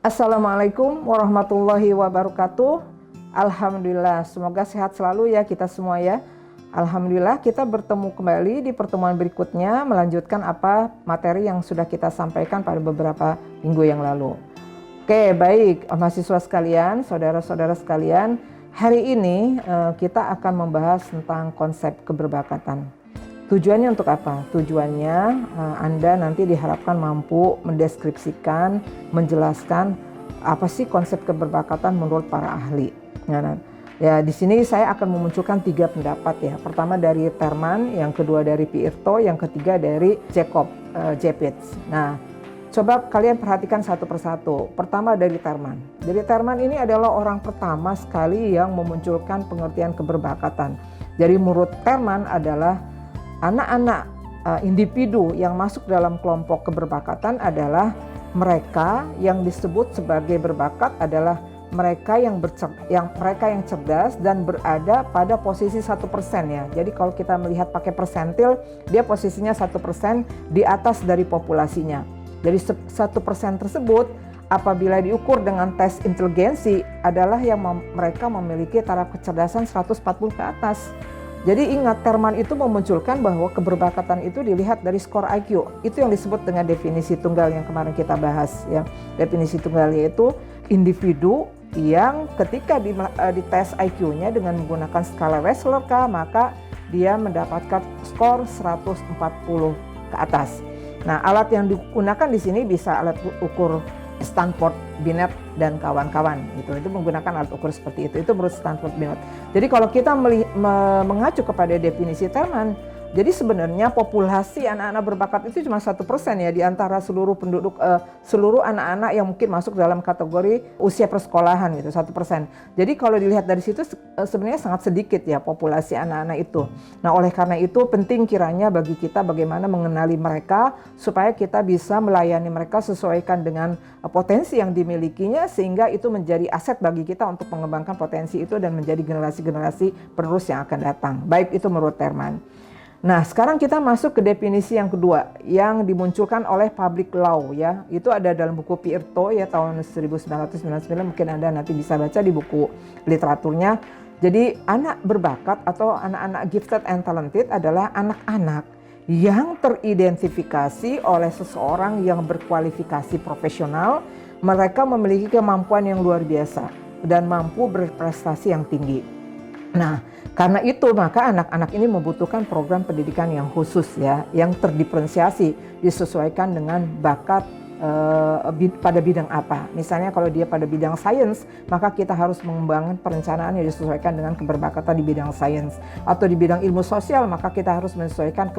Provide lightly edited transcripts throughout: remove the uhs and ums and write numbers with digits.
Assalamualaikum warahmatullahi wabarakatuh. Alhamdulillah, semoga sehat selalu ya kita semua ya. Alhamdulillah kita bertemu kembali di pertemuan berikutnya melanjutkan apa materi yang sudah kita sampaikan pada beberapa minggu yang lalu. Oke, baik mahasiswa sekalian, saudara-saudara sekalian, hari ini kita akan membahas tentang konsep keberbakatan. Tujuannya untuk apa? Tujuannya Anda nanti diharapkan mampu mendeskripsikan, menjelaskan apa sih konsep keberbakatan menurut para ahli. Ya, di sini saya akan memunculkan 3 pendapat ya. Pertama dari Terman, yang kedua dari Piirto, yang ketiga dari Jacob Japitz. Nah, coba kalian perhatikan satu persatu. Pertama dari Terman. Dari Terman ini adalah orang pertama sekali yang memunculkan pengertian keberbakatan. Jadi menurut Terman adalah anak-anak individu yang masuk dalam kelompok keberbakatan adalah mereka yang disebut sebagai berbakat adalah mereka yang cerdas dan berada pada posisi 1% ya. Jadi kalau kita melihat pakai persentil, dia posisinya 1% di atas dari populasinya. Dari 1% tersebut, apabila diukur dengan tes inteligensi adalah yang mereka memiliki taraf kecerdasan 140 ke atas. Jadi ingat, Terman itu memunculkan bahwa keberbakatan itu dilihat dari skor IQ. Itu yang disebut dengan definisi tunggal yang kemarin kita bahas ya. Definisi tunggal yaitu individu yang ketika di tes IQ-nya dengan menggunakan skala Wechsler-K, maka dia mendapatkan skor 140 ke atas. Nah, alat yang digunakan di sini bisa alat ukur Stanford Binet dan kawan-kawan gitu. Itu menggunakan alat ukur seperti itu. Itu menurut Stanford Binet. Jadi kalau kita mengacu kepada definisi Terman, jadi sebenarnya populasi anak-anak berbakat itu cuma 1% ya di antara seluruh penduduk, seluruh anak-anak yang mungkin masuk dalam kategori usia persekolahan gitu, 1%. Jadi kalau dilihat dari situ sebenarnya sangat sedikit ya populasi anak-anak itu. Nah, oleh karena itu penting kiranya bagi kita bagaimana mengenali mereka supaya kita bisa melayani mereka sesuaikan dengan potensi yang dimilikinya, sehingga itu menjadi aset bagi kita untuk mengembangkan potensi itu dan menjadi generasi-generasi penerus yang akan datang. Baik, itu menurut Terman. Nah, sekarang kita masuk ke definisi yang kedua yang dimunculkan oleh public law ya. Itu ada dalam buku Piirto ya tahun 1999, mungkin Anda nanti bisa baca di buku literaturnya. Jadi anak berbakat atau anak-anak gifted and talented adalah anak-anak yang teridentifikasi oleh seseorang yang berkualifikasi profesional. Mereka memiliki kemampuan yang luar biasa dan mampu berprestasi yang tinggi. Nah, karena itu maka anak-anak ini membutuhkan program pendidikan yang khusus ya, yang terdiferensiasi, disesuaikan dengan bakat pada bidang apa. Misalnya kalau dia pada bidang sains, maka kita harus mengembangkan perencanaan yang disesuaikan dengan keberbakatan di bidang sains. Atau di bidang ilmu sosial, maka kita harus menyesuaikan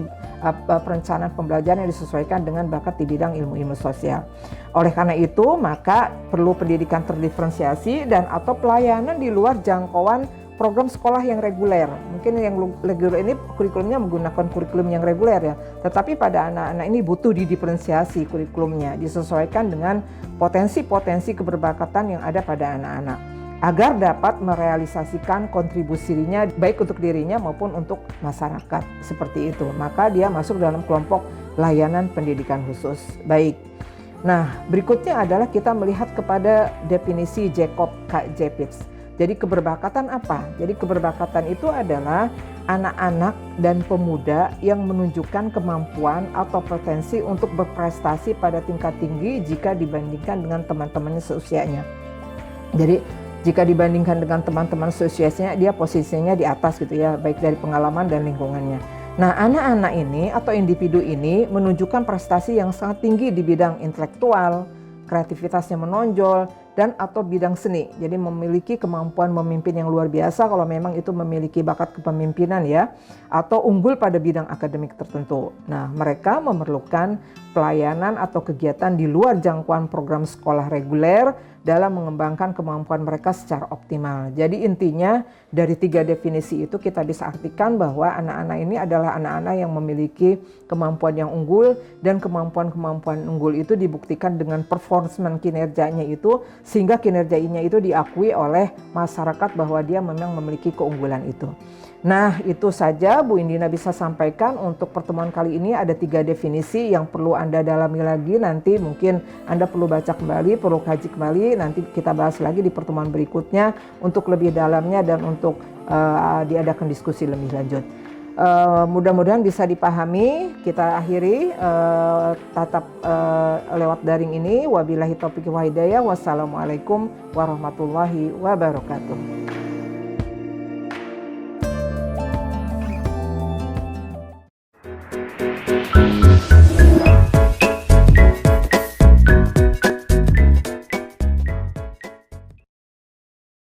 perencanaan pembelajaran yang disesuaikan dengan bakat di bidang ilmu-ilmu sosial. Oleh karena itu, maka perlu pendidikan terdiferensiasi dan atau pelayanan di luar jangkauan program sekolah yang reguler. Mungkin yang reguler ini kurikulumnya menggunakan kurikulum yang reguler ya. Tetapi pada anak-anak ini butuh didiferensiasi kurikulumnya, disesuaikan dengan potensi-potensi keberbakatan yang ada pada anak-anak, agar dapat merealisasikan kontribusinya baik untuk dirinya maupun untuk masyarakat. Seperti itu. Maka dia masuk dalam kelompok layanan pendidikan khusus. Baik. Nah, berikutnya adalah kita melihat kepada definisi Jacob Japitz. Jadi keberbakatan apa? Jadi keberbakatan itu adalah anak-anak dan pemuda yang menunjukkan kemampuan atau potensi untuk berprestasi pada tingkat tinggi jika dibandingkan dengan teman-temannya seusianya. Jadi jika dibandingkan dengan teman-teman seusianya, dia posisinya di atas gitu ya, baik dari pengalaman dan lingkungannya. Nah, anak-anak ini atau individu ini menunjukkan prestasi yang sangat tinggi di bidang intelektual, kreativitasnya menonjol, dan atau bidang seni. Jadi memiliki kemampuan memimpin yang luar biasa kalau memang itu memiliki bakat kepemimpinan ya, atau unggul pada bidang akademik tertentu. Nah, mereka memerlukan pelayanan atau kegiatan di luar jangkauan program sekolah reguler dalam mengembangkan kemampuan mereka secara optimal. Jadi intinya dari 3 definisi itu kita bisa artikan bahwa anak-anak ini adalah anak-anak yang memiliki kemampuan yang unggul, dan kemampuan-kemampuan unggul itu dibuktikan dengan performance kinerjanya itu, sehingga kinerjanya itu diakui oleh masyarakat bahwa dia memang memiliki keunggulan itu. Nah, itu saja Bu Indina bisa sampaikan untuk pertemuan kali ini. Ada 3 definisi yang perlu Anda dalami lagi. Nanti mungkin Anda perlu baca kembali, perlu kaji kembali. Nanti kita bahas lagi di pertemuan berikutnya untuk lebih dalamnya dan untuk diadakan diskusi lebih lanjut. Mudah-mudahan bisa dipahami. Kita akhiri tatap lewat daring ini. Wabillahi taufiq wa hidayah. Wassalamualaikum warahmatullahi wabarakatuh.